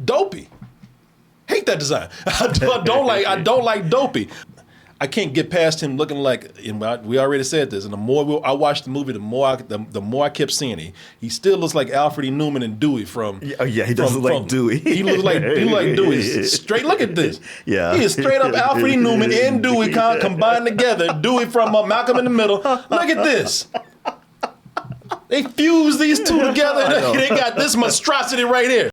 Dopey. Hate that design. I don't like Dopey. I can't get past him looking like, and we already said this, and the more I watched the movie, the more I kept seeing it. He still looks like Alfred E. Newman and Dewey from... he does look like Dewey. He looks like Dewey. Straight, look at this. Yeah. He is straight up Alfred E. Newman and Dewey combined together. Dewey from Malcolm in the Middle. Look at this. They fused these two together. They got this monstrosity right here.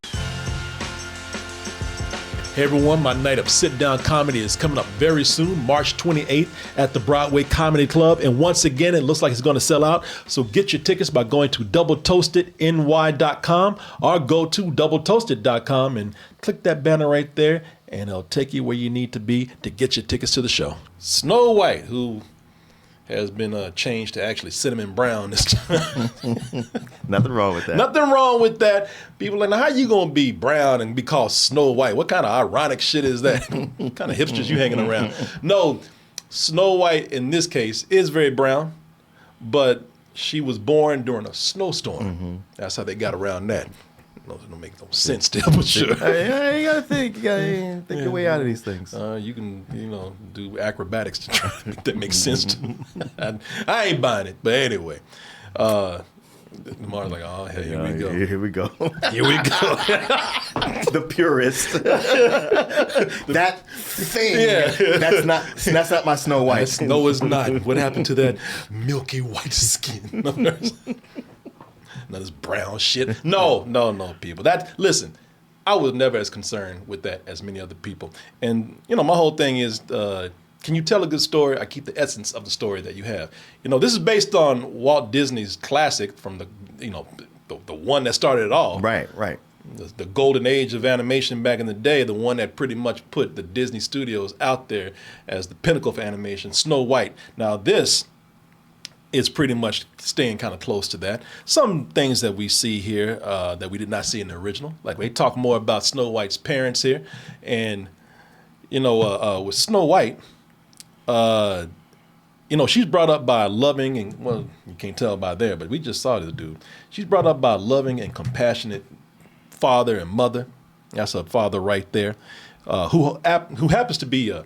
Hey everyone, my night of sit-down comedy is coming up very soon, March 28th at the Broadway Comedy Club. And once again, it looks like it's going to sell out. So get your tickets by going to doubletoastedny.com or go to doubletoasted.com and click that banner right there, and it'll take you where you need to be to get your tickets to the show. Snow White, who has been changed to actually cinnamon brown this time. Nothing wrong with that. Nothing wrong with that. People are like, now how you gonna be brown and be called Snow White? What kind of ironic shit is that? What kind of hipsters you hanging around? No, Snow White in this case is very brown, but she was born during a snowstorm. Mm-hmm. That's how they got around that. It don't make no sense still, but sure. You gotta think. You gotta think your way out of these things. You can, do acrobatics to try to make that make sense to me. I ain't buying it, but anyway. Lamar's like, oh, hey, here we go. Here we go. Here we go. The purist. That thing. Yeah. That's not my Snow White. No, it's not. What happened to that milky white skin? No, this brown shit. No, people. Listen, I was never as concerned with that as many other people. And, my whole thing is, can you tell a good story? I keep the essence of the story that you have. This is based on Walt Disney's classic from the one that started it all. Right. The golden age of animation back in the day, the one that pretty much put the Disney studios out there as the pinnacle of animation, Snow White. Now this is pretty much staying kind of close to that. Some things that we see here that we did not see in the original. Like we talk more about Snow White's parents here. And, with Snow White, she's brought up by a loving and, well, you can't tell by there, but we just saw this dude. She's brought up by a loving and compassionate father and mother. That's her father right there, who happens to be a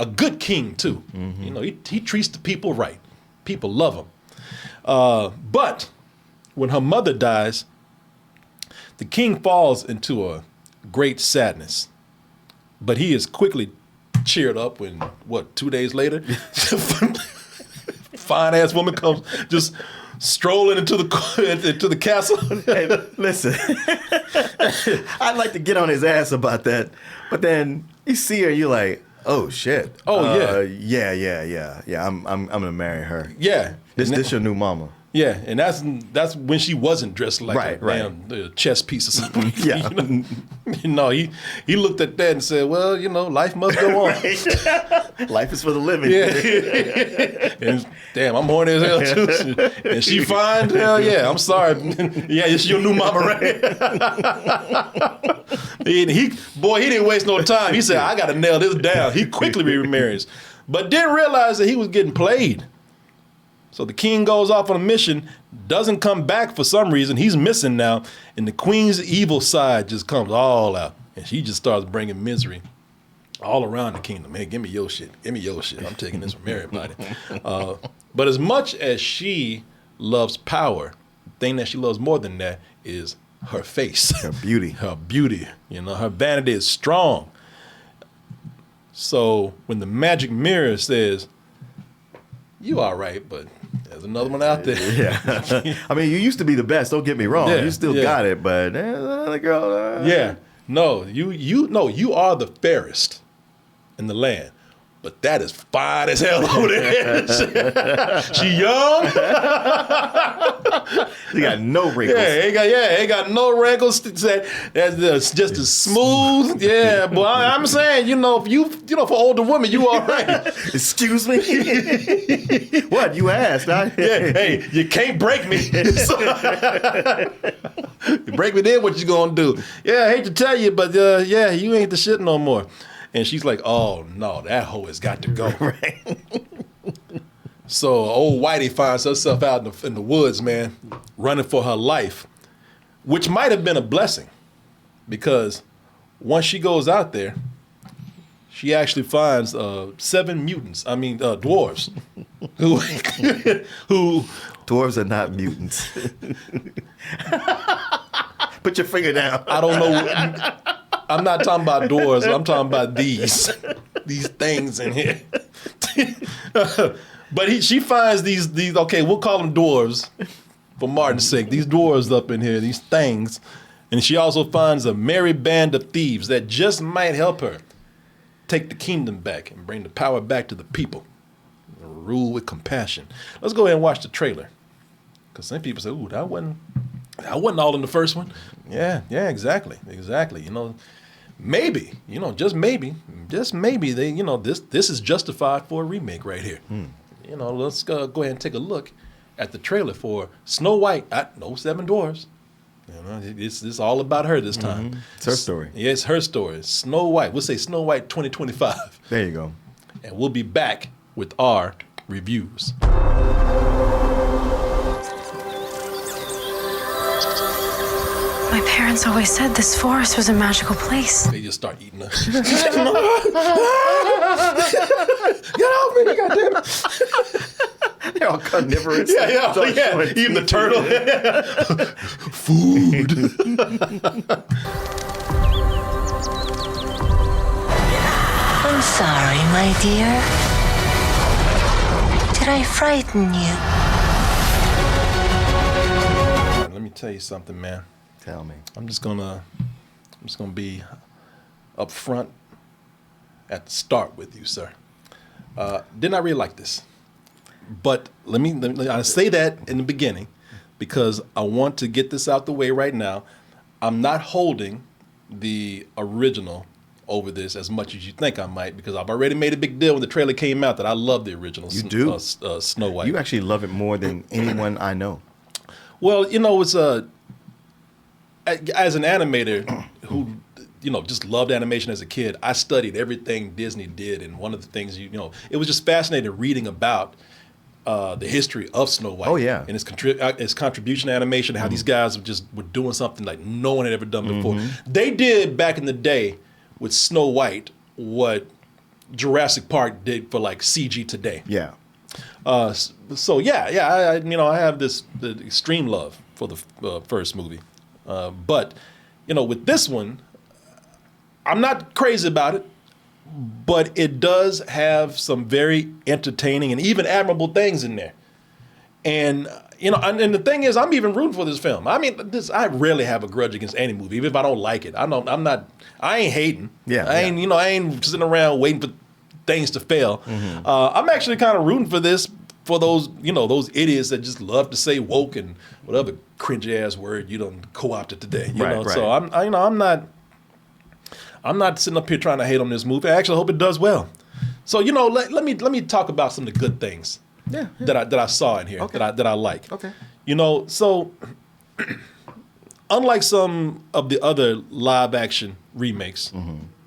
good king too. Mm-hmm. He treats the people right. People love him. But when her mother dies, the king falls into a great sadness. But he is quickly cheered up when, 2 days later, fine-ass woman comes just strolling into the castle. Hey, listen, I'd like to get on his ass about that. But then you see her, you're like, oh shit. Oh yeah. I'm gonna marry her. Yeah. This your new mama. Yeah, and that's when she wasn't dressed like damn chess piece or something. Yeah. He looked at that and said, well, life must go on. Life is for the living. Yeah. And damn, I'm horny as hell too. And she fine? Hell yeah, I'm sorry. Yeah, it's your new mama, right? He didn't waste no time. He said, I gotta nail this down. He quickly remarries. But didn't realize that he was getting played. So the king goes off on a mission, doesn't come back for some reason. He's missing now. And the queen's evil side just comes all out. And she just starts bringing misery all around the kingdom. Hey, give me your shit. Give me your shit. I'm taking this from everybody. But as much as she loves power, the thing that she loves more than that is her face. Her beauty. Her beauty. Her vanity is strong. So when the magic mirror says, you all right, but there's another one out there. Yeah. I mean, you used to be the best, don't get me wrong. You still got it, but there's another girl. Yeah. No, you are the fairest in the land. But that is fine as hell over there. She young. She got no wrinkles. Ain't got no wrinkles. That's just as smooth. Yeah, boy. I'm saying, for older women, you all right. Excuse me. What you asked? Yeah. Hey, you can't break me. You break me, then what you gonna do? Yeah, I hate to tell you, but you ain't the shit no more. And she's like, oh, no, that hoe has got to go. Right. So old Whitey finds herself out in the woods, man, running for her life, which might have been a blessing because once she goes out there, she actually finds 7 mutants. I mean, dwarves, who who Dwarves are not mutants. Put your finger down. I don't know. I'm not talking about dwarves. I'm talking about these things in here. But she finds these. Okay, we'll call them dwarves for Martin's sake. These dwarves up in here, these things, and she also finds a merry band of thieves that just might help her take the kingdom back and bring the power back to the people. Rule with compassion. Let's go ahead and watch the trailer, because some people say, "Ooh, that wasn't all in the first one." Yeah, exactly. You know, maybe, just maybe, they, this is justified for a remake right here. You know, let's go ahead and take a look at the trailer for Snow White. No 7 Dwarfs. You know, it's all about her this time. It's her story. Yeah, it's her story. Snow White. We'll say Snow White 2025. There you go. And we'll be back with our reviews. My parents always said this forest was a magical place. They just start eating her. Get off me, goddammit. They're all carnivorous. Yeah. Even the turtle. Food. I'm sorry, my dear. Did I frighten you? Let me tell you something, man. Tell me. I'm just gonna be up front at the start with you, sir. Did not really like this, but let me I say that in the beginning because I want to get this out the way right now. I'm not holding the original over this as much as you think I might, because I've already made a big deal when the trailer came out that I love the original. You do? Snow White. You actually love it more than anyone I know. Well, it's as an animator who, just loved animation as a kid, I studied everything Disney did. And one of the things, it was just fascinating reading about the history of Snow White. Oh, yeah. And its contribution to animation, how these guys were doing something like no one had ever done before. They did back in the day with Snow White what Jurassic Park did for like CG today. Yeah. So I have the extreme love for the first movie. But, with this one, I'm not crazy about it, but it does have some very entertaining and even admirable things in there. And, and the thing is, I'm even rooting for this film. I mean, I rarely have a grudge against any movie, even if I don't like it. I ain't hating. Yeah. I ain't sitting around waiting for things to fail. I'm actually kind of rooting for this, for those, those idiots that just love to say woke and whatever cringy ass word you done co-opted today. You know, so I'm not sitting up here trying to hate on this movie. I actually hope it does well. So let me talk about some of the good things that I saw in here that I like. Okay. So unlike some of the other live action remakes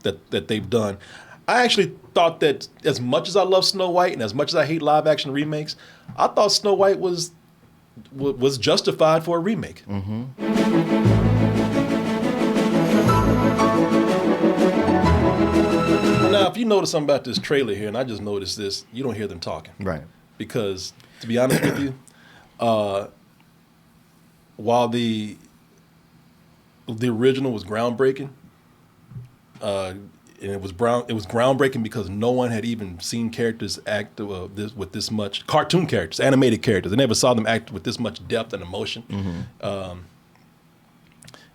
that they've done, I actually thought that as much as I love Snow White and as much as I hate live action remakes, I thought Snow White was justified for a remake. Now, if you notice something about this trailer here, and I just noticed this, you don't hear them talking. Right. Because, to be honest with you, while the original was groundbreaking, and it was groundbreaking because no one had even seen characters act with this much cartoon characters, animated characters. They never saw them act with this much depth and emotion.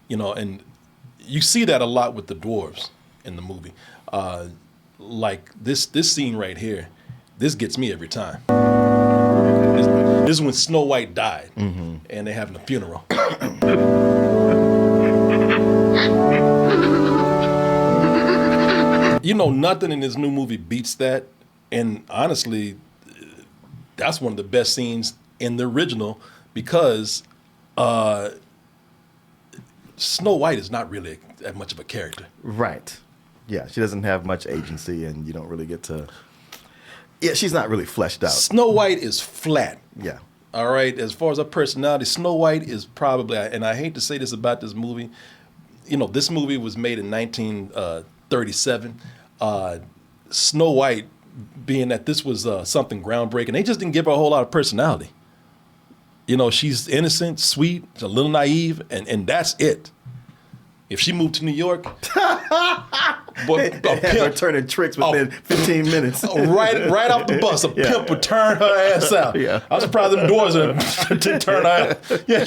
And you see that a lot with the dwarves in the movie. Like this scene right here, this gets me every time. This is when Snow White died, and they're having a funeral. Nothing in this new movie beats that. And honestly, that's one of the best scenes in the original because Snow White is not really that much of a character. Right. Yeah, she doesn't have much agency, and you don't really get to... Yeah, she's not really fleshed out. Snow White is flat. Yeah. All right, as far as her personality, Snow White is probably, and I hate to say this about this movie, this movie was made in 1937. Snow White, being that this was something groundbreaking, they just didn't give her a whole lot of personality. She's innocent, sweet, a little naive, and that's it. If she moved to New York, boy, Her turning tricks within 15 minutes. right off the bus, a pimp would turn her ass out. Yeah. I'm surprised them doors didn't turn her out. Yeah,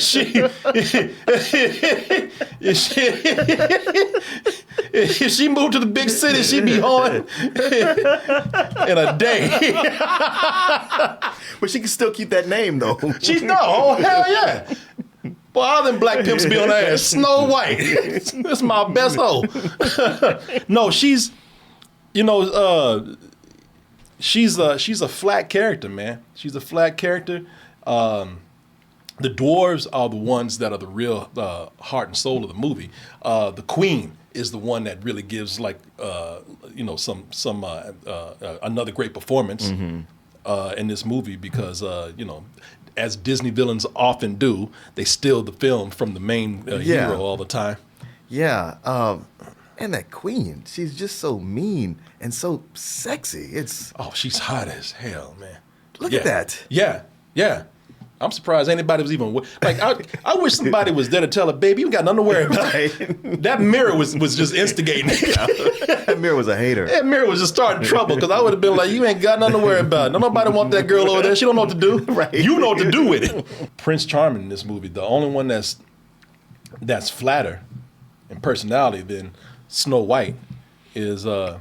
if she moved to the big city, she'd be home in a day. But she can still keep that name, though. Oh, hell yeah. Boy, all them black pimps be on her ass. Snow White. That's my best hoe. No, she's a flat character, man. She's a flat character. The dwarves are the ones that are the real heart and soul of the movie. The queen is the one that really gives another great performance in this movie because as Disney villains often do, they steal the film from the main hero all the time. Yeah. And that queen, she's just so mean and so sexy. She's hot as hell, man. Look at that. Yeah. I'm surprised anybody was even like. I wish somebody was there to tell her, baby, you got nothing to worry about. Right. That mirror was just instigating. That mirror was a hater. That mirror was just starting trouble because I would have been like, you ain't got nothing to worry about. Nobody want that girl over there. She don't know what to do. Right. You know what to do with it. Prince Charming in this movie, the only one that's flatter in personality than Snow White is the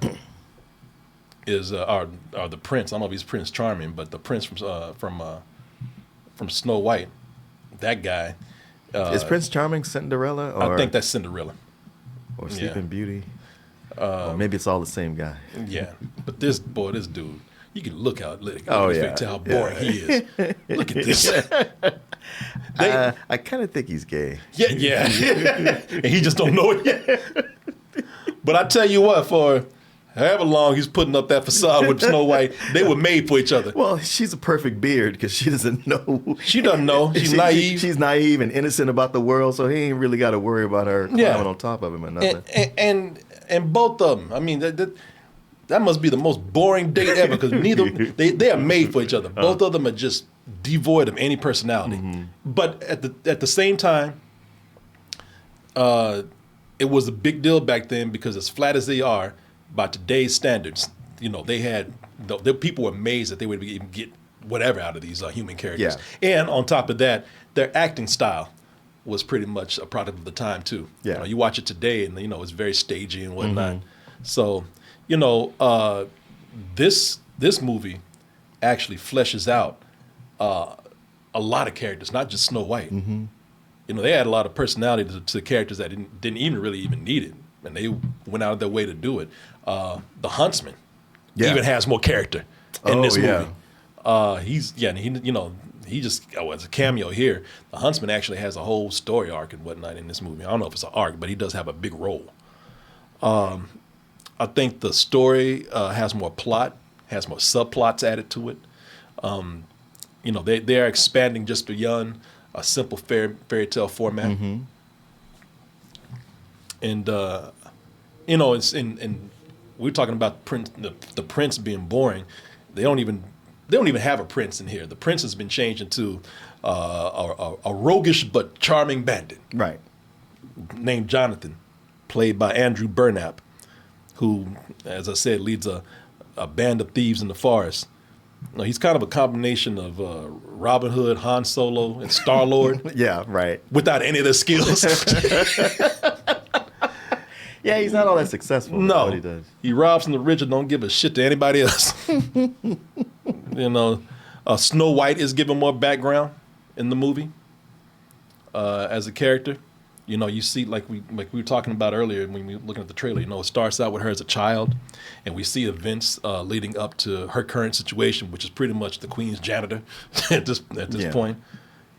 prince. I don't know if he's Prince Charming, but the prince from Snow White, that guy. Is Prince Charming Cinderella? Or, I think that's Cinderella. Or Sleeping Beauty. Or maybe it's all the same guy. Yeah, but this dude, you can look how tell how boring he is. Look at this. I kind of think he's gay. Yeah, and he just don't know it yet. But I tell you what, for however long he's putting up that facade with Snow White, they were made for each other. Well, she's a perfect beard because she doesn't know. She doesn't know. She's naive. She's naive and innocent about the world, so he ain't really got to worry about her climbing on top of him or nothing. And both of them, I mean, that must be the most boring date ever because they are made for each other. Both of them are just devoid of any personality. Mm-hmm. But at the same time, it was a big deal back then because as flat as they are, by today's standards, the people were amazed that they would even get whatever out of these human characters. Yeah. And on top of that, their acting style was pretty much a product of the time too. Yeah. You watch it today and it's very stagey and whatnot. Mm-hmm. So, this movie actually fleshes out a lot of characters, not just Snow White. Mm-hmm. They had a lot of personality to the characters that didn't even really need it. And they went out of their way to do it. The Huntsman even has more character in this movie. He just it's a cameo here. The Huntsman actually has a whole story arc and whatnot in this movie. I don't know if it's an arc, but he does have a big role. I think the story has more plot, has more subplots added to it. They're expanding just beyond a simple fairy tale format. Mm-hmm. And it's in we're talking about the prince being boring. They don't even have a prince in here. The prince has been changed into a roguish but charming bandit, right? Named Jonathan, played by Andrew Burnap, who, as I said, leads a band of thieves in the forest. He's kind of a combination of Robin Hood, Han Solo, and Star-Lord. Yeah, right. Without any of their skills. Yeah, he's not all that successful. No, what he does. He robs from the rich and don't give a shit to anybody else. Snow White is given more background in the movie as a character. You see, like we were talking about earlier when we were looking at the trailer. It starts out with her as a child, and we see events leading up to her current situation, which is pretty much the Queen's janitor at this point.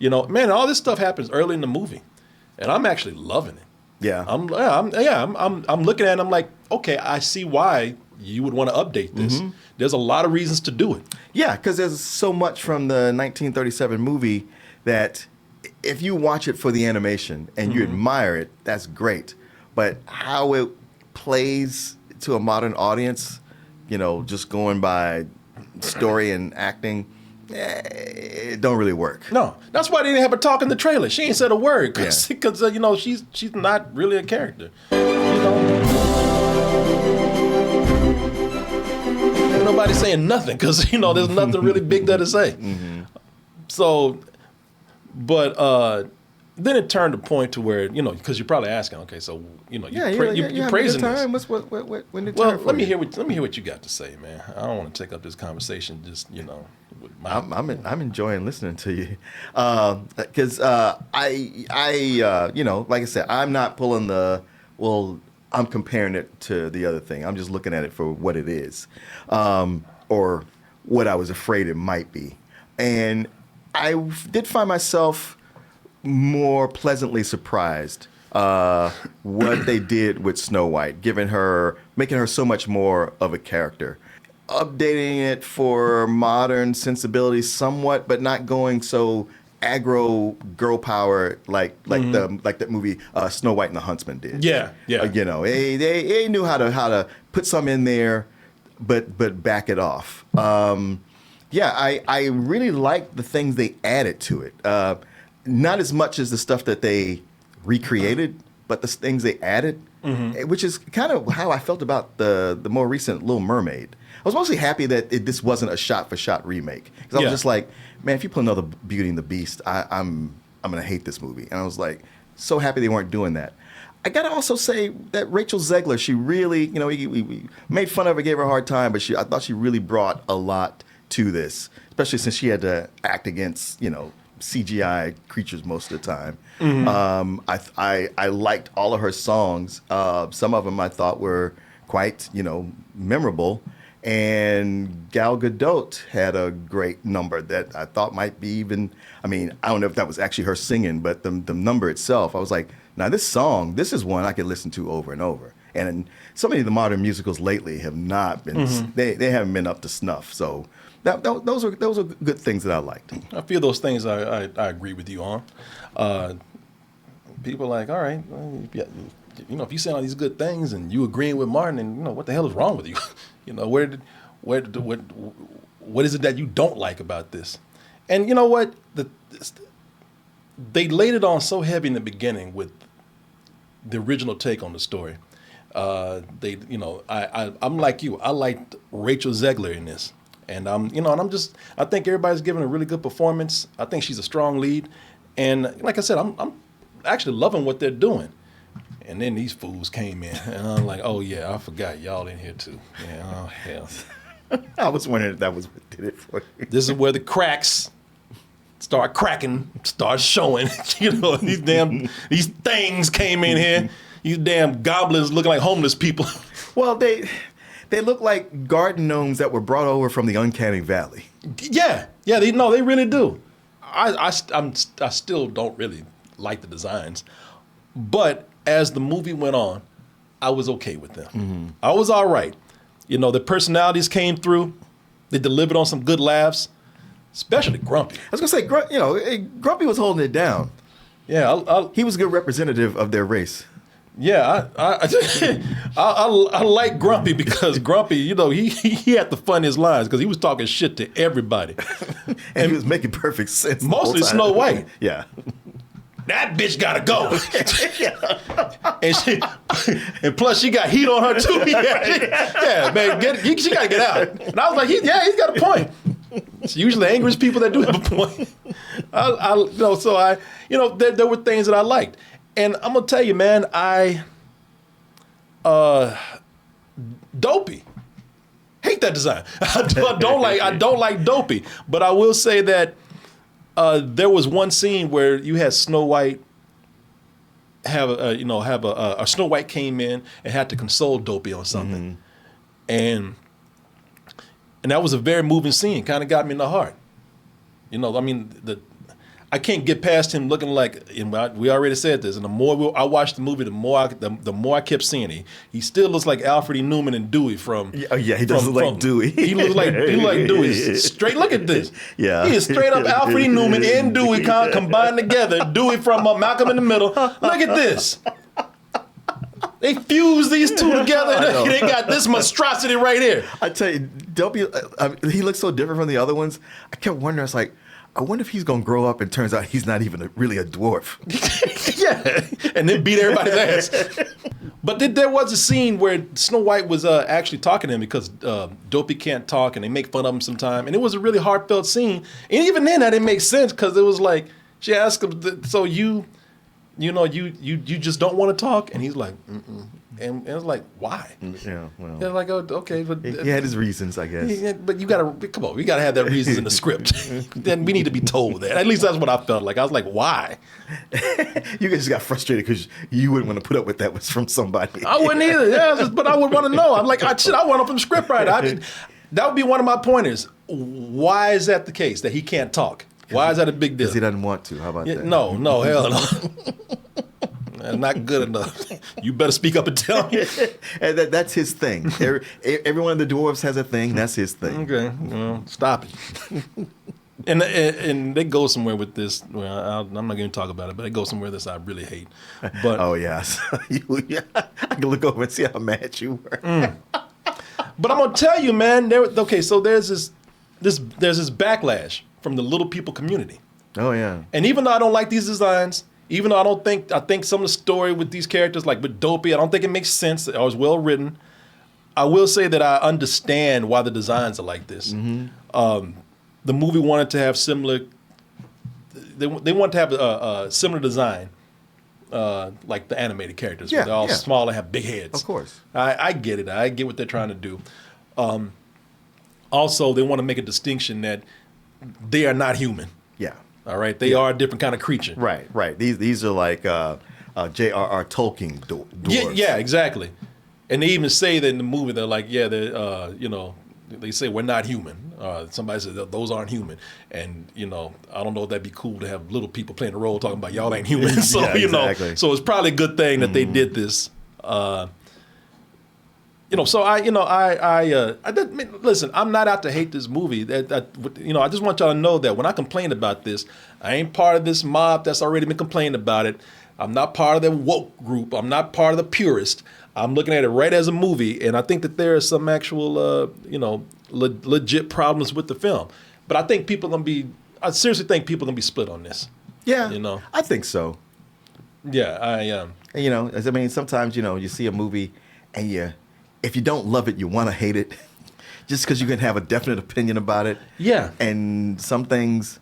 Man, all this stuff happens early in the movie, and I'm actually loving it. Yeah, I'm looking at it and I'm like, okay, I see why you would want to update this. Mm-hmm. There's a lot of reasons to do it. Yeah, because there's so much from the 1937 movie that if you watch it for the animation and you admire it, that's great. but how it plays to a modern audience, just going by story and acting, it don't really work. No, that's why they didn't have her talk in the trailer. She ain't said a word because Yeah. she's not really a character. Ain't nobody saying nothing because there's nothing really big there to say. Mm-hmm. So, but then it turned a point to where because you're probably asking, okay, so you're praising time. this. What when did Well, turn for let me you? hear what you got to say, man. I don't want to take up this conversation. Just with my I'm enjoying listening to you, because I like I said, I'm not pulling I'm comparing it to the other thing. I'm just looking at it for what it is, or what I was afraid it might be, and I did find myself more pleasantly surprised what they did with Snow White, making her so much more of a character. Updating it for modern sensibilities somewhat, but not going so aggro girl power like that movie Snow White and the Huntsman did. Yeah. They knew how to put some in there, but back it off. I really liked the things they added to it. Not as much as the stuff that they recreated, but the things they added, which is kind of how I felt about the more recent Little Mermaid. I was mostly happy that this wasn't a shot-for-shot remake. Because I was just like, man, if you put another Beauty and the Beast, I'm going to hate this movie. And I was like, so happy they weren't doing that. I got to also say that Rachel Zegler, she really, we made fun of her, gave her a hard time, but I thought she really brought a lot to this, especially since she had to act against, CGI creatures most of the time. I liked all of her songs. Some of them I thought were quite, memorable. And Gal Gadot had a great number that I thought might be I don't know if that was actually her singing, but the number itself, I was like, now this is one I could listen to over and over. And so many of the modern musicals lately have not been, they haven't been up to snuff. So those are good things that I liked. I feel those things I agree with you on. People are like, all right, well, if you say all these good things and you agreeing with Martin, and what the hell is wrong with you? What is it that you don't like about this? And you know what? They laid it on so heavy in the beginning with the original take on the story. I'm like you. I liked Rachel Zegler in this. And I think everybody's giving a really good performance. I think she's a strong lead. And like I said, I'm actually loving what they're doing. And then these fools came in, and I'm like, oh yeah, I forgot y'all in here too. Yeah, oh hell. I was wondering if that was what did it for you. This is where the cracks start cracking, start showing. These things came in here. These damn goblins looking like homeless people. Well, they look like garden gnomes that were brought over from the uncanny valley. Yeah, they really do. I still don't really like the designs, but as the movie went on, I was okay with them. I was all right. The personalities came through. They delivered on some good laughs, especially Grumpy. I was gonna say, Grumpy was holding it down. Yeah, he was a good representative of their race. Yeah, I like Grumpy because Grumpy, he had the funniest lines because he was talking shit to everybody, and he was making perfect sense. Mostly Snow White. Yeah. That bitch gotta go. and plus she got heat on her too. Yeah, man, she gotta get out. And I was like, he's got a point. It's usually the angriest people that do have a point. There were things that I liked. And I'm gonna tell you, man, Dopey. Hate that design. I don't like Dopey. But I will say that there was one scene where you had Snow White a Snow White came in and had to console Dopey on something, and that was a very moving scene. Kind of got me in the heart. I can't get past him looking like, and we already said this, and the more I watched the movie, the more I kept seeing it. He still looks like Alfred E. Newman and Dewey from. He does look like Dewey. He looks like Dewey. Straight, look at this. Yeah. He is straight up Alfred E. Newman and Dewey combined together. Dewey from Malcolm in the Middle. Look at this. They fused these two together. And they got this monstrosity right here. I tell you, he looks so different from the other ones. I kept wondering, I was like, I wonder if he's going to grow up and turns out he's not even really a dwarf. Yeah, and then beat everybody's ass. But there was a scene where Snow White was actually talking to him because Dopey can't talk, and they make fun of him sometime. And it was a really heartfelt scene. And even then, that didn't make sense because it was like, she asked him, so you just don't want to talk? And he's like, mm-mm. And it was like, why? Yeah, well. They're like, oh, okay. But He had his reasons, I guess. yeah, but you gotta, come on, we gotta have that reasons in the script. Then we need to be told that. At least that's what I felt like. I was like, why? You just got frustrated because you wouldn't want to put up with that from somebody. I wouldn't either. Yeah, but I would want to know. I'm like, I want up from the script writer. That would be one of my pointers. Why is that the case, that he can't talk? Why is that a big deal? Because he doesn't want to. How about that? No, hell no. Not good enough. You better speak up and tell me. And that's his thing. Every one of the dwarves has a thing. That's his thing. Okay, well, stop it. And they go somewhere with this. Well, I'm not going to talk about it, but they go somewhere this I really hate. But Oh yes, I can look over and see how mad you were. But I'm gonna tell you, man. So there's this backlash from the little people community. Oh yeah. And even though I don't like these designs, even though I think some of the story with these characters, like with Dopey, I don't think it makes sense or is well written. I will say that I understand why the designs are like this. Mm-hmm. The movie wanted to have similar. They wanted to have a similar design, like the animated characters. Yeah, where they're all yeah. small and have big heads. Of course. I get it. I get what they're trying to do. Also, they want to make a distinction that they are not human. Yeah. All right, they are a different kind of creature. Right. These are like J.R.R. Tolkien dwarves. Yeah, exactly. And they even say that in the movie, they're like, yeah, they say we're not human. Somebody says those aren't human, and I don't know if that'd be cool to have little people playing a role talking about y'all ain't human. So Yeah, exactly. so it's probably a good thing that they did this. So listen, I'm not out to hate this movie. I just want y'all to know that when I complain about this, I ain't part of this mob that's already been complaining about it. I'm not part of the woke group. I'm not part of the purist. I'm looking at it right as a movie, and I think that there are some actual, legit problems with the film. But I think I seriously think people are gonna be split on this. Yeah. I think so. Yeah, I am. Sometimes you see a movie, and if you don't love it, you want to hate it, just because you can have a definite opinion about it. Yeah. And some things,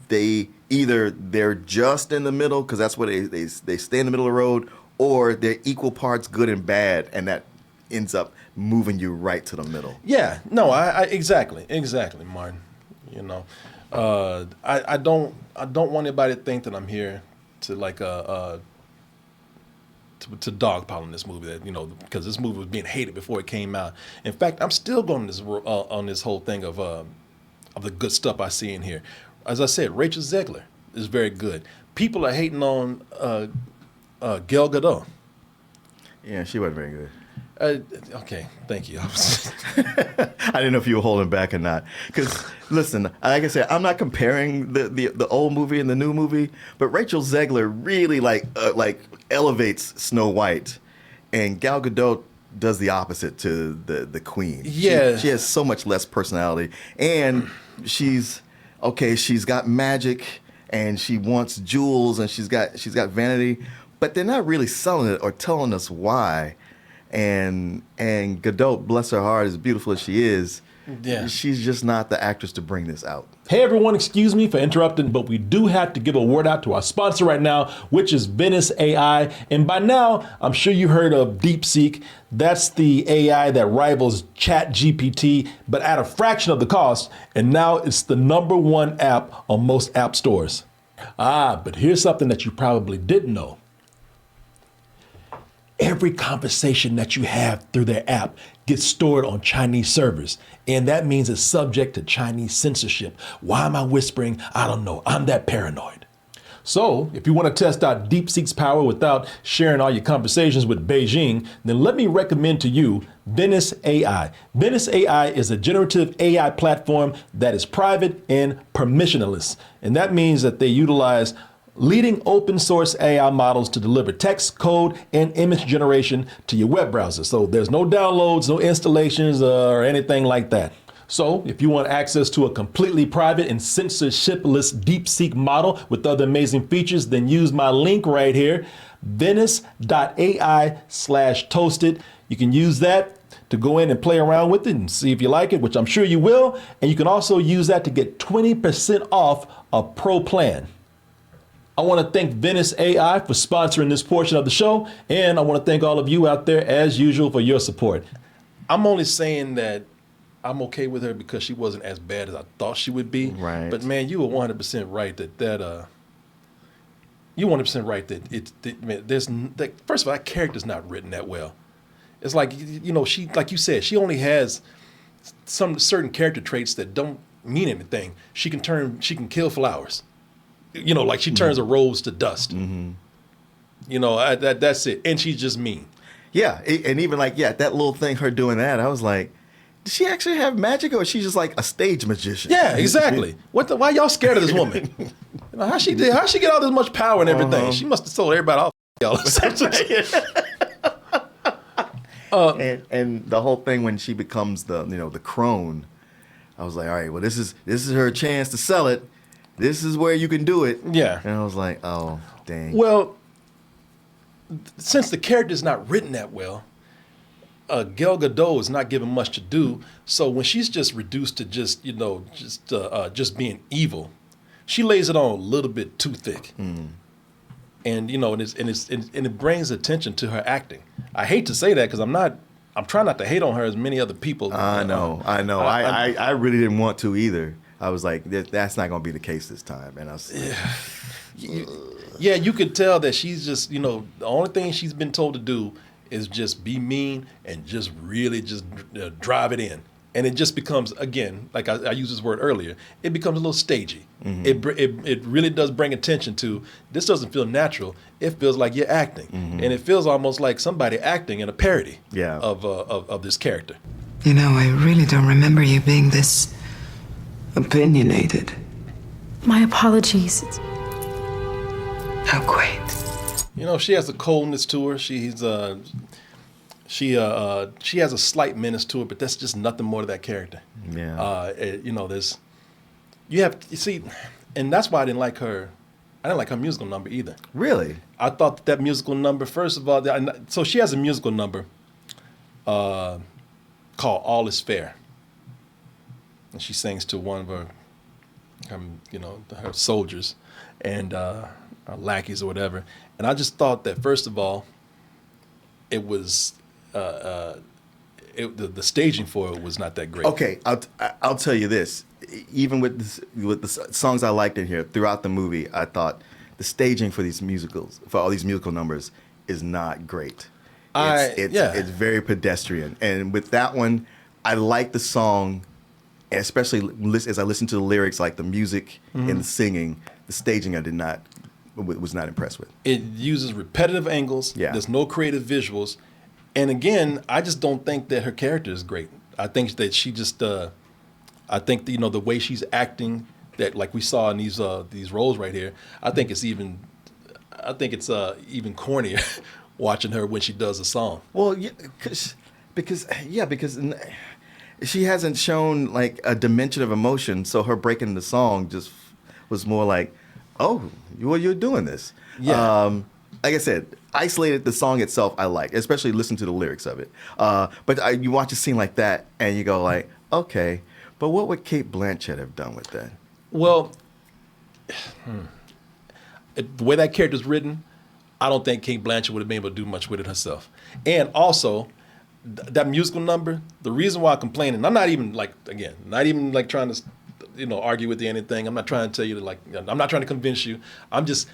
they're just in the middle because that's where they stay in the middle of the road, or they're equal parts good and bad, and that ends up moving you right to the middle. Yeah, no, I exactly, Martin. I don't want anybody to think that I'm here to to dogpile on this movie, that because this movie was being hated before it came out. In fact, I'm still going on this whole thing of the good stuff I see in here. As I said, Rachel Zegler is very good. People are hating on Gal Gadot. Yeah, she wasn't very good. Okay, thank you. I didn't know if you were holding back or not. Because, listen, like I said, I'm not comparing the old movie and the new movie, but Rachel Zegler really like elevates Snow White, and Gal Gadot does the opposite to the queen. Yeah, she has so much less personality, and she's got magic, and she wants jewels, and she's got vanity, but they're not really selling it or telling us why. And Gadot, bless her heart, as beautiful as she is, she's just not the actress to bring this out. Hey everyone, excuse me for interrupting, but we do have to give a word out to our sponsor right now, which is Venice AI. And by now, I'm sure you heard of DeepSeek. That's the AI that rivals ChatGPT, but at a fraction of the cost. And now it's the #1 app on most app stores. But here's something that you probably didn't know. Every conversation that you have through their app gets stored on Chinese servers, and that means it's subject to Chinese censorship. Why am I whispering? I don't know. I'm that paranoid. So if you want to test out DeepSeek's power without sharing all your conversations with Beijing, then let me recommend to you Venice AI. Venice AI is a generative AI platform that is private and permissionless, and that means that they utilize leading open source AI models to deliver text, code, and image generation to your web browser. So there's no downloads, no installations, or anything like that. So if you want access to a completely private and censorship-less DeepSeek model with other amazing features, then use my link right here, venice.ai/toasted. You can use that to go in and play around with it and see if you like it, which I'm sure you will. And you can also use that to get 20% off a pro plan. I want to thank Venice AI for sponsoring this portion of the show. And I want to thank all of you out there, as usual, for your support. I'm only saying that I'm okay with her because she wasn't as bad as I thought she would be. Right. But man, you were 100% right you're 100% right that first of all, that character's not written that well. It's like, she, like you said, she only has some certain character traits that don't mean anything. She can kill flowers. Like she turns a rose to dust. Mm-hmm. That's it. And she's just mean. Yeah, and even that little thing, her doing that, I was like, does she actually have magic, or is she just like a stage magician? Yeah, exactly. Why y'all scared of this woman? How she get all this much power and everything? Uh-huh. She must have told everybody off y'all. And the whole thing when she becomes the crone, I was like, all right, well, this is her chance to sell it. This is where you can do it. Yeah. And I was like, oh, dang. Well, since the character's not written that well, Gal Gadot is not given much to do. So when she's just reduced to just being evil, she lays it on a little bit too thick. Mm. And it brings attention to her acting. I hate to say that because I'm trying not to hate on her as many other people. I know. I really didn't want to either. I was like, that's not going to be the case this time. And I was you could tell that she's just, the only thing she's been told to do is just be mean and just really just drive it in. And it just becomes, again, like I used this word earlier, it becomes a little stagey. Mm-hmm. It really does bring attention to, this doesn't feel natural. It feels like you're acting. Mm-hmm. And it feels almost like somebody acting in a parody of this character. I really don't remember you being this opinionated. My apologies. How quaint. She has a coldness to her. She has a slight menace to her, but that's just nothing more to that character. Yeah. And that's why I didn't like her. I didn't like her musical number either. Really? I thought that musical number, first of all, so she has a musical number called "All Is Fair," and she sings to one of her soldiers and lackeys or whatever. And I just thought that, first of all, it was the staging for it was not that great. Okay, I'll tell you this. Even with the songs I liked in here throughout the movie, I thought the staging for all these musical numbers, is not great. It's very pedestrian. And with that one, I like the song, and especially as I listen to the lyrics, like the music and the singing, the staging was not impressed with. It uses repetitive angles. Yeah. There's no creative visuals. And again, I just don't think that her character is great. I think that she just, the way she's acting, that like we saw in these roles right here, I think it's even cornier watching her when she does a song. Well, yeah, because she hasn't shown like a dimension of emotion, so her breaking the song just was more like, oh, you're doing this. Yeah. Like I said, isolated the song itself I like, especially listen to the lyrics of it. But you watch a scene like that and you go like, okay, but what would Cate Blanchett have done with that? Well, the way that character's written, I don't think Cate Blanchett would have been able to do much with it herself. And also, that musical number, the reason why I'm complaining, I'm not even trying to, argue with you or anything. I'm not trying to tell you I'm not trying to convince you. I'm just,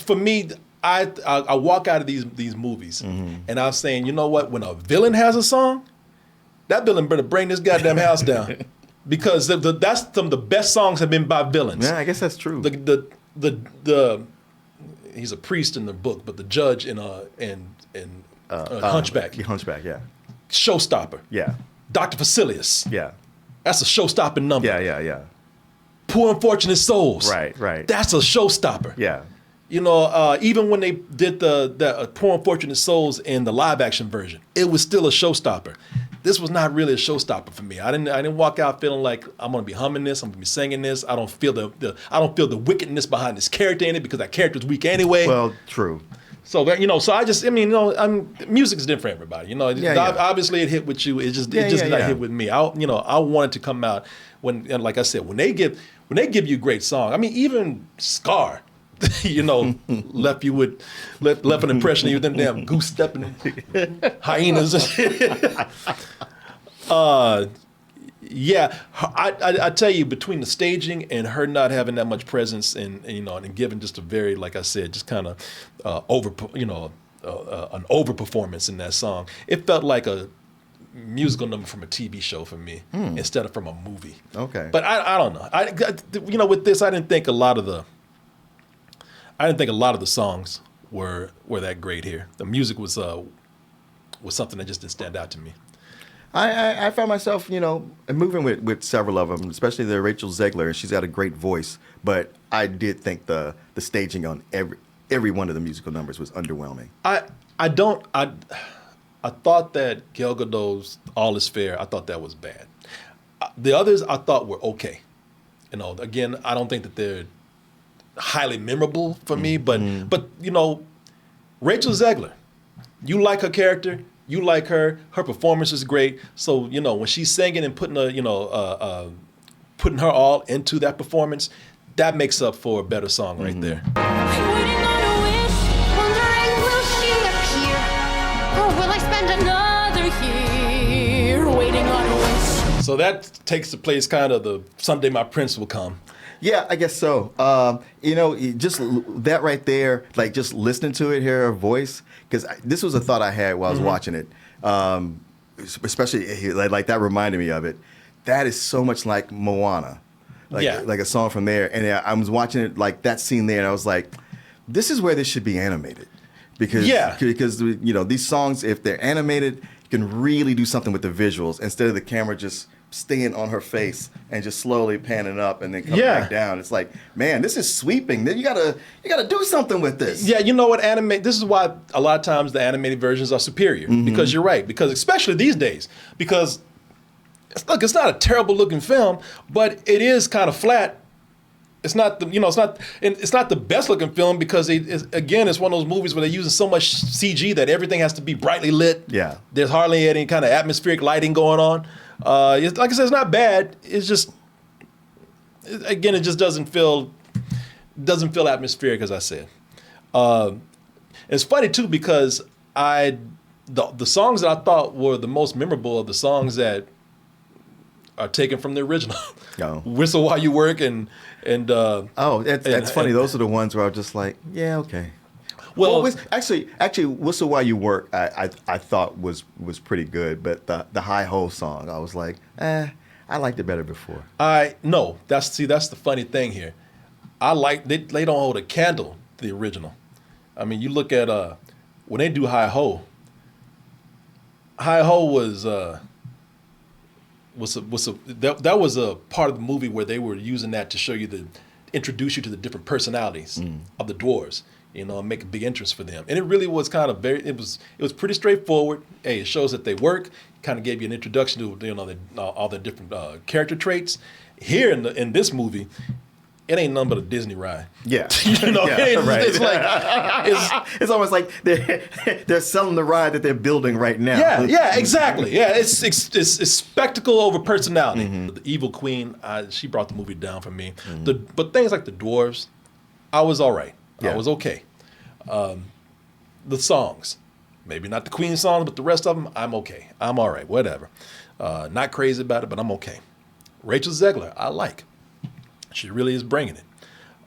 for me, I walk out of these movies and I'm saying, you know what? When a villain has a song, that villain better bring this goddamn house down, because that's some of the best songs have been by villains. Yeah, I guess that's true. He's a priest in the book, but the judge in Hunchback. Hunchback, yeah. Showstopper. Yeah. Dr. Facilius. Yeah. That's a show-stopping number. Yeah. Poor Unfortunate Souls. Right. That's a showstopper. Yeah. You know, even when they did the Poor Unfortunate Souls in the live action version, it was still a showstopper. This was not really a showstopper for me. I didn't walk out feeling like I'm gonna be humming this, I'm gonna be singing this. I don't feel the wickedness behind this character in it because that character's weak anyway. Well, true. So that, music is different for everybody. You know, obviously it hit with you. It just did not hit with me. I wanted to come out when, and like I said, when they give you a great song. I mean, even Scar, left an impression of you with them damn goose stepping hyenas. I tell you, between the staging and her not having that much presence and giving just a very, like I said, just kind of an overperformance in that song, it felt like a musical number from a TV show for me instead of from a movie. Okay. But I don't know. With this, I didn't think a lot of the songs were that great here. The music was something that just didn't stand out to me. I found myself, moving with several of them, especially the Rachel Zegler. She's got a great voice, but I did think the staging on every one of the musical numbers was underwhelming. I thought that Gal Gadot's All Is Fair, I thought that was bad. The others I thought were okay. Again, I don't think that they're highly memorable for me, but Rachel Zegler, you like her character, you like her performance is great. So when she's singing and putting putting her all into that performance, that makes up for a better song right there. I'm waiting on a wish, wondering will she appear, or will I spend another year waiting on a wish? So that takes the place kind of the Someday My Prince Will Come. Yeah, I guess so. Just that right there, like just listening to it, hear her voice, because this was a thought I had while I was watching it. Especially like that reminded me of it. That is so much like Moana, like a song from there. And I was watching it like that scene there, and I was like, this is where this should be animated, because these songs, if they're animated, you can really do something with the visuals instead of the camera just staying on her face and just slowly panning up and then coming back down. It's like, man, this is sweeping. Then you gotta do something with this. Yeah, you know what, this is why a lot of times the animated versions are superior, because you're right, because especially these days, because it's not a terrible looking film, but it is kind of flat. It's not it's not the best looking film because it's one of those movies where they're using so much CG that everything has to be brightly lit. Yeah. There's hardly any kind of atmospheric lighting going on. Like I said, it's not bad. It's just, again, it just doesn't feel atmospheric, as I said. It's funny too because the songs that I thought were the most memorable are the songs that are taken from the original. Oh. Whistle While You Work and that's funny. Those are the ones where I was just like, yeah, okay. Well, actually, Whistle While You Work, I thought was pretty good, but the Hi Ho song, I was like, I liked it better before. No, that's the funny thing here. They don't hold a candle to the original. I mean, you look at when they do Hi Ho. Hi Ho was that was a part of the movie where they were using that to show you introduce you to the different personalities of the dwarves. And make a big interest for them. And it really was kind of it was pretty straightforward. Hey, it shows that they work, kind of gave you an introduction to all the different character traits. Here in this movie, it ain't nothing but a Disney ride. Yeah. Right. It's like it's almost like they're selling the ride that they're building right now. Yeah, exactly. Yeah, it's spectacle over personality. The evil queen, she brought the movie down for me. But things like the dwarves, I was all right. Yeah. I was okay. The songs, maybe not the Queen songs, but the rest of them, I'm okay. I'm all right, whatever. Not crazy about it, but I'm okay. Rachel Zegler, I like. She really is bringing it.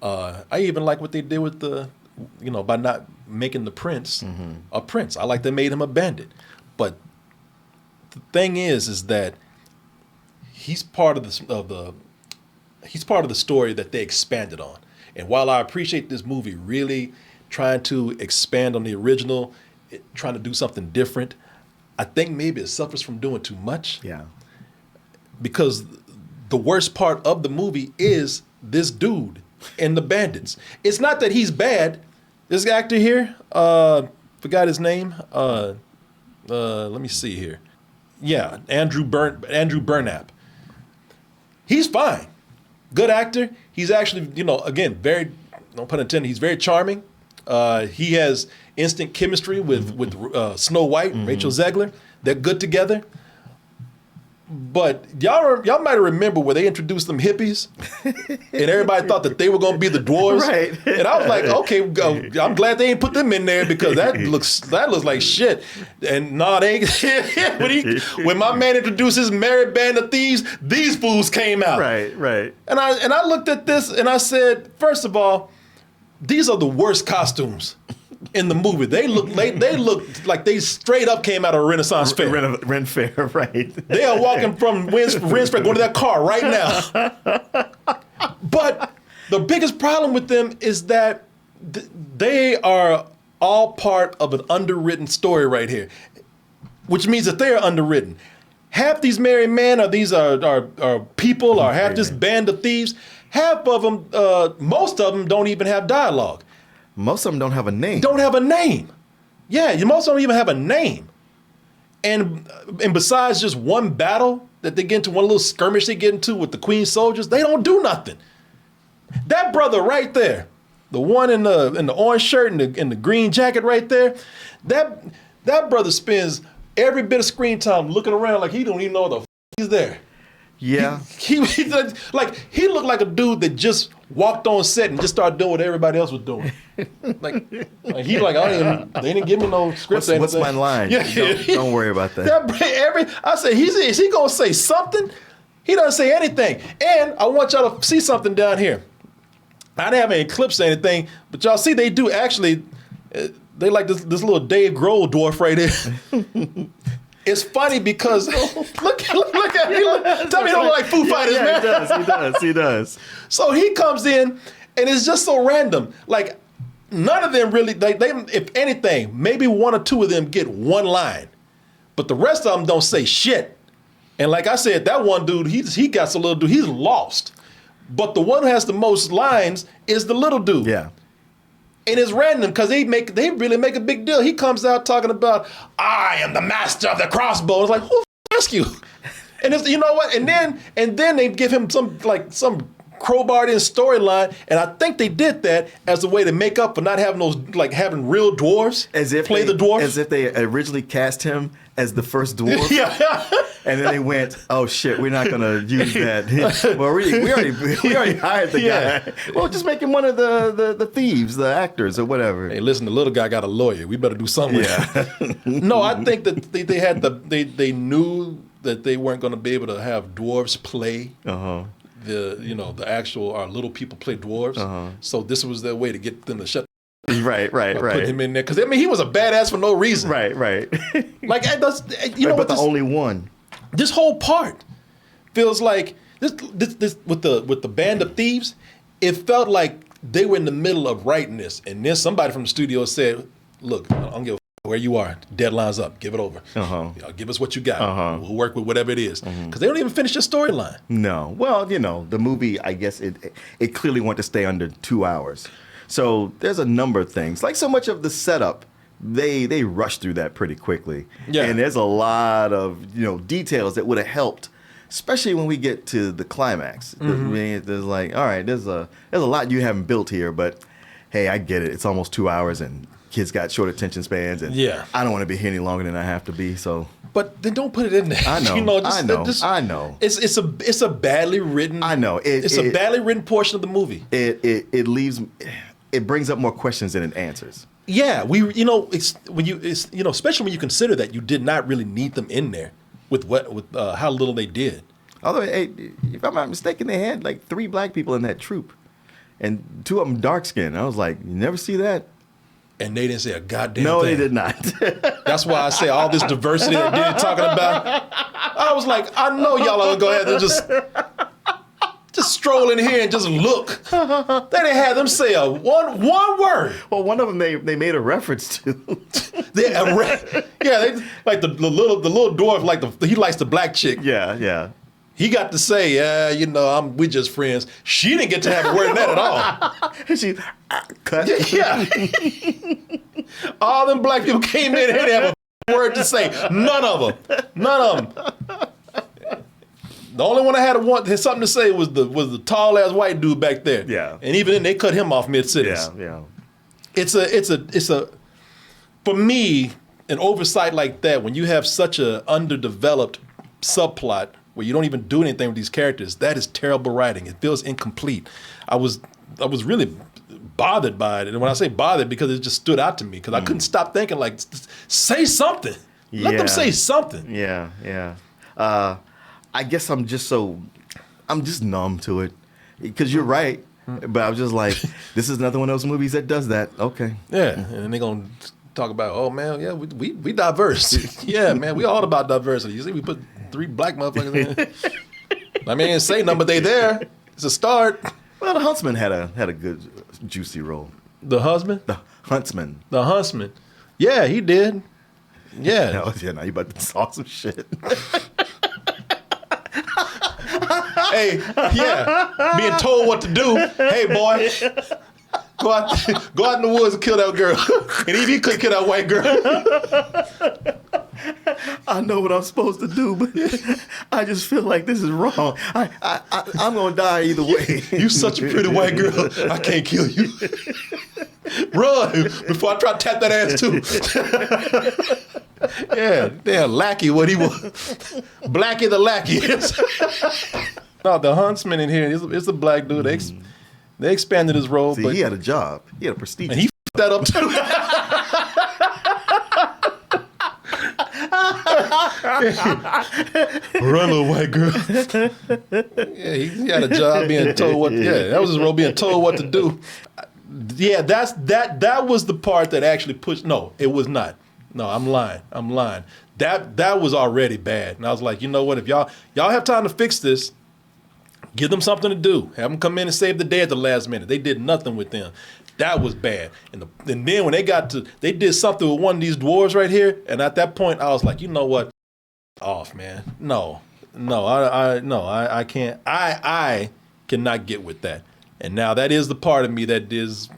I even like what they did with by not making the prince a prince. I like they made him a bandit. But the thing is that he's part of the story that they expanded on. And while I appreciate this movie really trying to expand on the original, trying to do something different, I think maybe it suffers from doing too much. Yeah. Because the worst part of the movie is this dude and the bandits. It's not that he's bad. This actor here, forgot his name. Let me see here. Yeah, Andrew Burnap. He's fine. Good actor. He's actually, again, very, no pun intended, he's very charming. He has instant chemistry with Snow White and Rachel Zegler. They're good together. But y'all might remember where they introduced them hippies, and everybody thought that they were going to be the dwarves. Right. And I was like, okay, I'm glad they ain't put them in there because that looks like shit. And no, they ain't. when my man introduced his merry band of thieves, these fools came out. Right. And I looked at this and I said, first of all, these are the worst costumes in the movie. They look like they straight up came out of a Renaissance fair. Ren Fair, right. They are walking from Ren's Fair going to that car right now. But the biggest problem with them is that they are all part of an underwritten story right here, which means that they are underwritten. Half these merry men are people, or half this band of thieves. Half of them, most of them don't even have dialogue. Most of them don't have a name. Don't have a name. Yeah, most of them even have a name. And besides just one battle that they get into, one little skirmish they get into with the Queen's soldiers, they don't do nothing. That brother right there, the one in the orange shirt and the green jacket right there, that brother spends every bit of screen time looking around like he don't even know the he's there. Yeah. He looked like a dude that just walked on set and just started doing what everybody else was doing. Like he like, they didn't give me no script. What's my line? Yeah. Don't worry about that. I said, is he gonna say something? He doesn't say anything. And I want y'all to see something down here. I didn't have any clips or anything, but y'all see they do actually. They like this little Dave Grohl dwarf right here. It's funny because look at him. Tell me he don't look like Foo Fighters, man. He does. So he comes in, and it's just so random. Like none of them really. They if anything, maybe one or two of them get one line, but the rest of them don't say shit. And like I said, that one dude, he got some little dude. He's lost, but the one who has the most lines is the little dude. Yeah. And it's random because they really make a big deal. He comes out talking about, I am the master of the crossbow. It's like, who asked you? And it's, you know what? And then they give him some crowbarred in storyline, and I think they did that as a way to make up for not having having real dwarves play the dwarf. As if they originally cast him as the first dwarf. Yeah. And then they went, oh shit, we're not gonna use that. Well, we already hired the guy. Well, just make him one of the thieves, the actors, or whatever. Hey, listen, the little guy got a lawyer. We better do something with him. No, I think that they knew that they weren't going to be able to have dwarves play. The actual our little people play dwarves. So this was their way to get them to shut. Right. Put him in there because he was a badass for no reason. Right. Like that's but the only one. This whole part feels like this with the band of thieves. It felt like they were in the middle of writing this, and then somebody from the studio said, "Look, I don't give a where you are. Deadline's up. Give it over. Give us what you got. We'll work with whatever it is." Because they don't even finish the storyline. No. Well, the movie, I guess it clearly wanted to stay under 2 hours. So there's a number of things. Like so much of the setup, they rush through that pretty quickly. Yeah. And there's a lot of details that would have helped, especially when we get to the climax. There's like, all right, there's a lot you haven't built here, but hey, I get it. It's almost 2 hours and kids got short attention spans, and I don't want to be here any longer than I have to be. So, but then don't put it in there. I know. I know. It's a badly written. I know. It's a badly written portion of the movie. It brings up more questions than it answers. Yeah, especially when you consider that you did not really need them in there with how little they did. Although, if I'm not mistaken, they had like 3 black people in that troupe, and 2 of them dark skinned. I was like, you never see that. And they didn't say a goddamn thing. No, they did not. That's why I say all this diversity that they're talking about. I was like, I know y'all are going to go ahead and just stroll in here and just look. They didn't have them say one word. Well, one of them they made a reference to. They like the little dwarf, he likes the black chick. Yeah. He got to say, yeah, you know, we just friends. She didn't get to have a word in that at all. She cut. Yeah. All them black people came in here and have a word to say. None of them. The only one I had something to say was the tall ass white dude back there. Yeah. And even then they cut him off mid sentence. Yeah. It's a for me, an oversight like that, when you have such a underdeveloped subplot where you don't even do anything with these characters, that is terrible writing. It feels incomplete. I was really bothered by it. And when I say bothered, because it just stood out to me, because I couldn't stop thinking, like, say something. Let them say something. Yeah. I guess I'm just numb to it. Because you're right. But I was just like, this is another one of those movies that does that. Okay. Yeah. And then they're going to talk about, oh, man, yeah, we diverse. Yeah, man, we all about diversity. You see, we put 3 black motherfuckers in. I mean, ain't say nothing, but they there. It's a start. Well, the Huntsman had a good, juicy role. The husband? The Huntsman. The Huntsman. Yeah, he did. Yeah. Now you about to saw some shit. Hey, yeah, being told what to do. Hey, boy, go out in the woods and kill that girl. And even he couldn't kill that white girl. I know what I'm supposed to do, but I just feel like this is wrong. I'm gonna die either way. You such a pretty white girl. I can't kill you. Run before I try to tap that ass too. Yeah, damn lackey what he was. Blackie the lackey. No, the Huntsman in here is a black dude. They expanded his role. See, but he had a job. He had a prestige. And he f***ed that up too. Run, little white girl. Yeah, he had a job being told what. Yeah, that was his role, being told what to do. Yeah, that was the part that actually pushed. No, it was not. No, I'm lying. That was already bad. And I was like, you know what? If y'all have time to fix this, give them something to do. Have them come in and save the day at the last minute. They did nothing with them. That was bad. And then when they did something with one of these dwarves right here. And at that point, I was like, you know what? Off, man. No, I can't. I cannot get with that. And now that is the part of me that is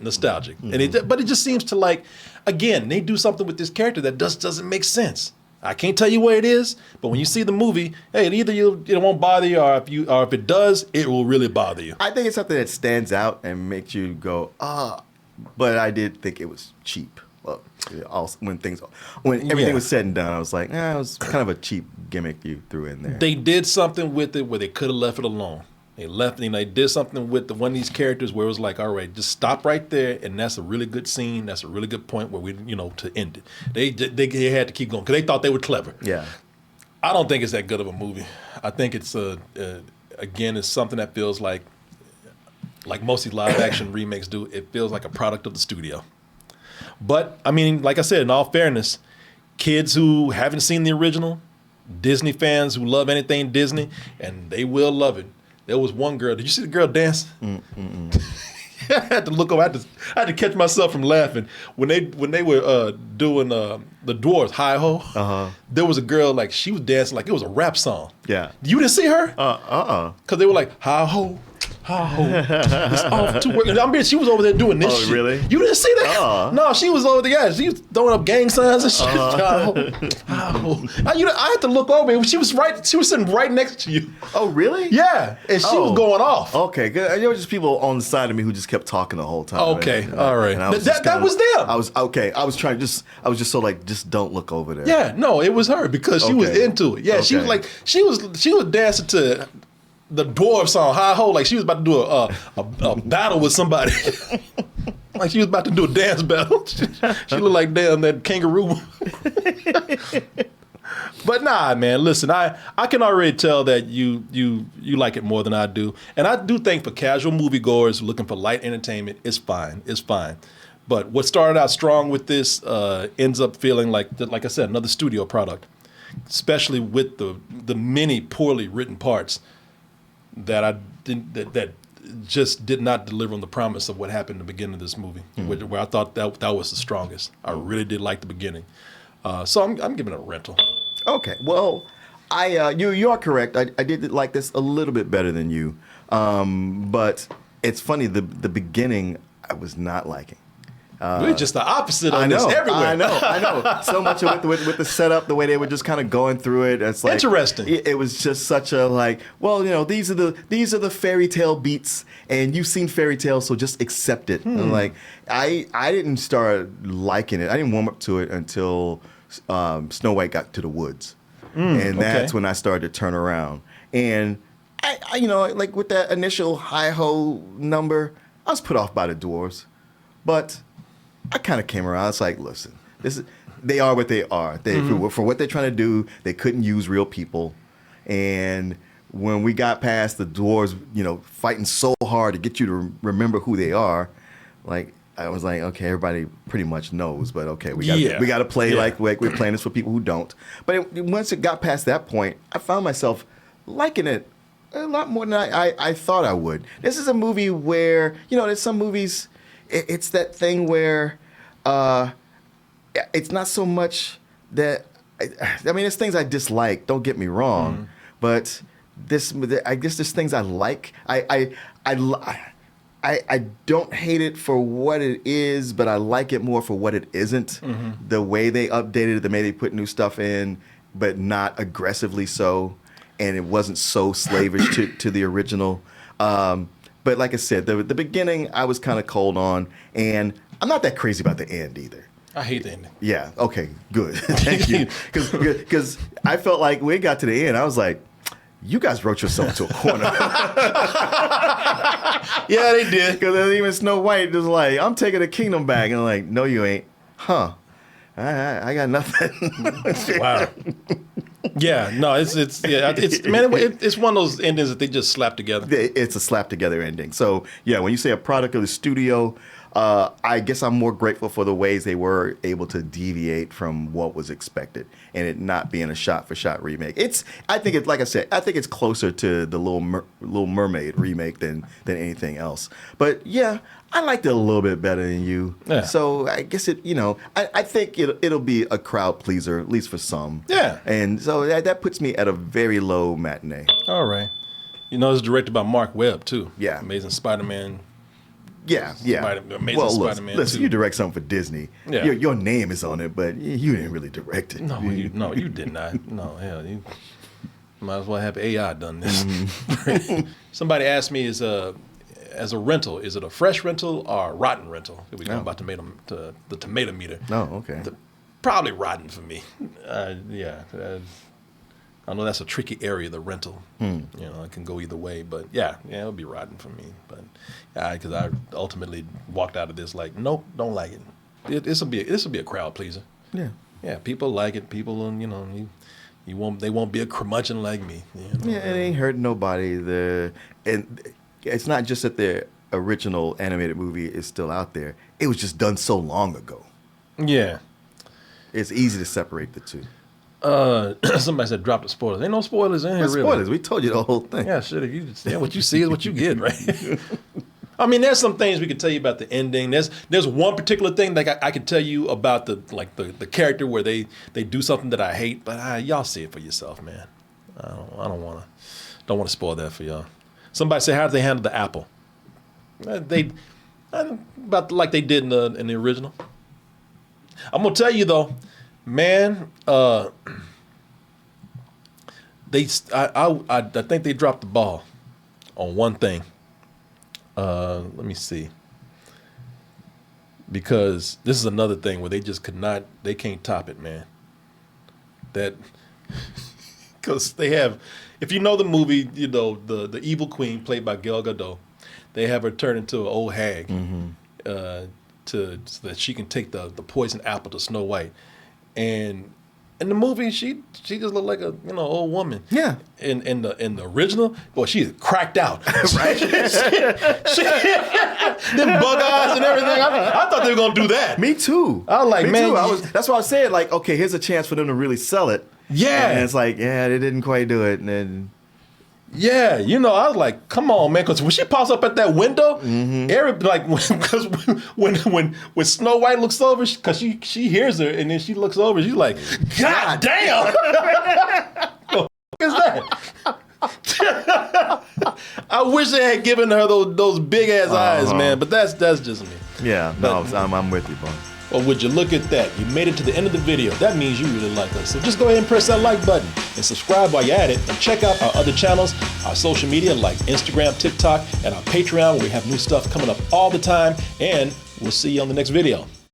nostalgic. Mm-hmm. But it just seems to, like, again, they do something with this character that just doesn't make sense. I can't tell you what it is, but when you see the movie, hey, either it won't bother you, or if it does, it will really bother you. I think it's something that stands out and makes you go, but I did think it was cheap. Well, when everything was said and done, I was like, it was kind of a cheap gimmick you threw in there. They did something with it where they could have left it alone. They did something with one of these characters where it was like, all right, just stop right there, and that's a really good scene. That's a really good point where to end it. They had to keep going because they thought they were clever. Yeah. I don't think it's that good of a movie. I think it's again, it's something that feels like most of these live action remakes do. It feels like a product of the studio. But I mean, like I said, in all fairness, kids who haven't seen the original, Disney fans who love anything Disney, and they will love it. There was one girl. Did you see the girl dance? I had to look over. I had to catch myself from laughing when they were doing the dwarfs Hi Ho. There was a girl, like, she was dancing like it was a rap song. Yeah. You didn't see her? Because they were like Hi Ho. It's off to work. I mean, she was over there doing this shit. Oh, really? You didn't see that? No, she was over there. Yeah, she was throwing up gang signs and shit. I had to look over, and she was sitting right next to you. Oh, really? Yeah, and she was going off. Okay, good. There were just people on the side of me who just kept talking the whole time. Okay, all right. That was them. I was just so like, just don't look over there. Yeah, no, it was her because she was into it. Yeah, she was like, she was dancing to the dwarf song Hi Ho, like she was about to do a battle with somebody. Like she was about to do a dance battle. She looked like damn that kangaroo. But nah, man, listen, I can already tell that you like it more than I do. And I do think for casual moviegoers looking for light entertainment, it's fine. It's fine. But what started out strong with this ends up feeling like I said, another studio product, especially with the many poorly written parts that that just did not deliver on the promise of what happened in the beginning of this movie, where I thought that was the strongest. I really did like the beginning. So I'm giving it a rental. Okay, well, You are correct. I did like this a little bit better than you, but it's funny. The beginning I was not liking. We're just the opposite on this everywhere. I know. So much of it with the setup, the way they were just kind of going through it. It's like Interesting. It was just such a like, well, these are the fairy tale beats, and you've seen fairy tales, so just accept it. And like, I didn't start liking it. I didn't warm up to it until Snow White got to the woods, and that's when I started to turn around. And I like with that initial hi ho number, I was put off by the dwarves, but I kind of came around. It's like, listen, they are what they are. For what they're trying to do, they couldn't use real people. And when we got past the dwarves, fighting so hard to get you to remember who they are, like I was like, okay, everybody pretty much knows, but okay, we got to play like we're playing this for people who don't. But once it got past that point, I found myself liking it a lot more than I thought I would. This is a movie where there's some movies. It's that thing where it's not so much that I mean, there's things I dislike. Don't get me wrong, but I guess there's things I like. I don't hate it for what it is, but I like it more for what it isn't. The way they updated it, the way they put new stuff in, but not aggressively so, and it wasn't so slavish to the original. But like I said, the beginning I was kind of cold on, and I'm not that crazy about the end either. I hate the ending. Yeah. Okay. Good. Thank you. Because I felt like when it got to the end, I was like, you guys wrote yourself into a corner. Yeah, they did. Because even Snow White was like, I'm taking the kingdom back. And I'm like, no, you ain't. Huh. I got nothing. Wow. Yeah, no, it's one of those endings that they just slap together. It's a slap together ending. So yeah, when you say a product of the studio, I guess I'm more grateful for the ways they were able to deviate from what was expected and it not being a shot for shot remake. I think it's closer to the Little Mermaid remake than anything else. But yeah, I liked it a little bit better than you. Yeah. So I guess I think it'll be a crowd pleaser, at least for some. Yeah. And so that puts me at a very low matinee. All right. It's directed by Mark Webb too. Yeah. Amazing Spider-Man. Yeah. Amazing Spider-Man listen, 2. you direct something for Disney. Yeah. Your name is on it, but you didn't really direct it. No, you did not. No, hell, you might as well have AI done this. Somebody asked me, as a rental, is it a fresh rental or a rotten rental? We're talking about the tomato meter. Oh, okay. Probably rotten for me. I know that's a tricky area, the rental. It can go either way, but yeah, it'll be rotten for me. But because I ultimately walked out of this like, nope, don't like it. This will be a crowd pleaser. Yeah, people like it. People, they won't be a curmudgeon like me. Yeah, it ain't hurting nobody. And it's not just that the original animated movie is still out there. It was just done so long ago. Yeah, it's easy to separate the two. Somebody said drop the spoilers. Ain't no spoilers in here, really. Spoilers. We told you the whole thing. Yeah, shit. If you understand what you see is what you get, right? I mean, there's some things we could tell you about the ending. There's one particular thing that I could tell you about the character where they do something that I hate, but y'all see it for yourself, man. I don't want to spoil that for y'all. Somebody said, how did they handle the apple? About like they did in the original. I'm gonna tell you though, man. I think they dropped the ball on one thing. Let me see. Because this is another thing where they can't top it, man. Because they have, if you know the movie, the evil queen played by Gal Gadot, they have her turn into an old hag, so that she can take the poison apple to Snow White, and in the movie she just looked like a old woman. Yeah. In the original, boy, she is cracked out. Right. Them bug eyes and everything. I thought they were gonna do that. Me too. I was like, man. That's why I said, like, okay, here's a chance for them to really sell it. Yeah. And it's like, yeah, they didn't quite do it, and then. Yeah, I was like, come on, man, because when she pops up at that window, because when Snow White looks over, because she hears her, and then she looks over, she's like, God damn! wish they had given her those big ass eyes, man. But that's just me. Yeah, no, I'm with you, bro. Well, would you look at that? You made it to the end of the video. That means you really like us. So just go ahead and press that like button and subscribe while you're at it. And check out our other channels, our social media like Instagram, TikTok, and our Patreon where we have new stuff coming up all the time. And we'll see you on the next video.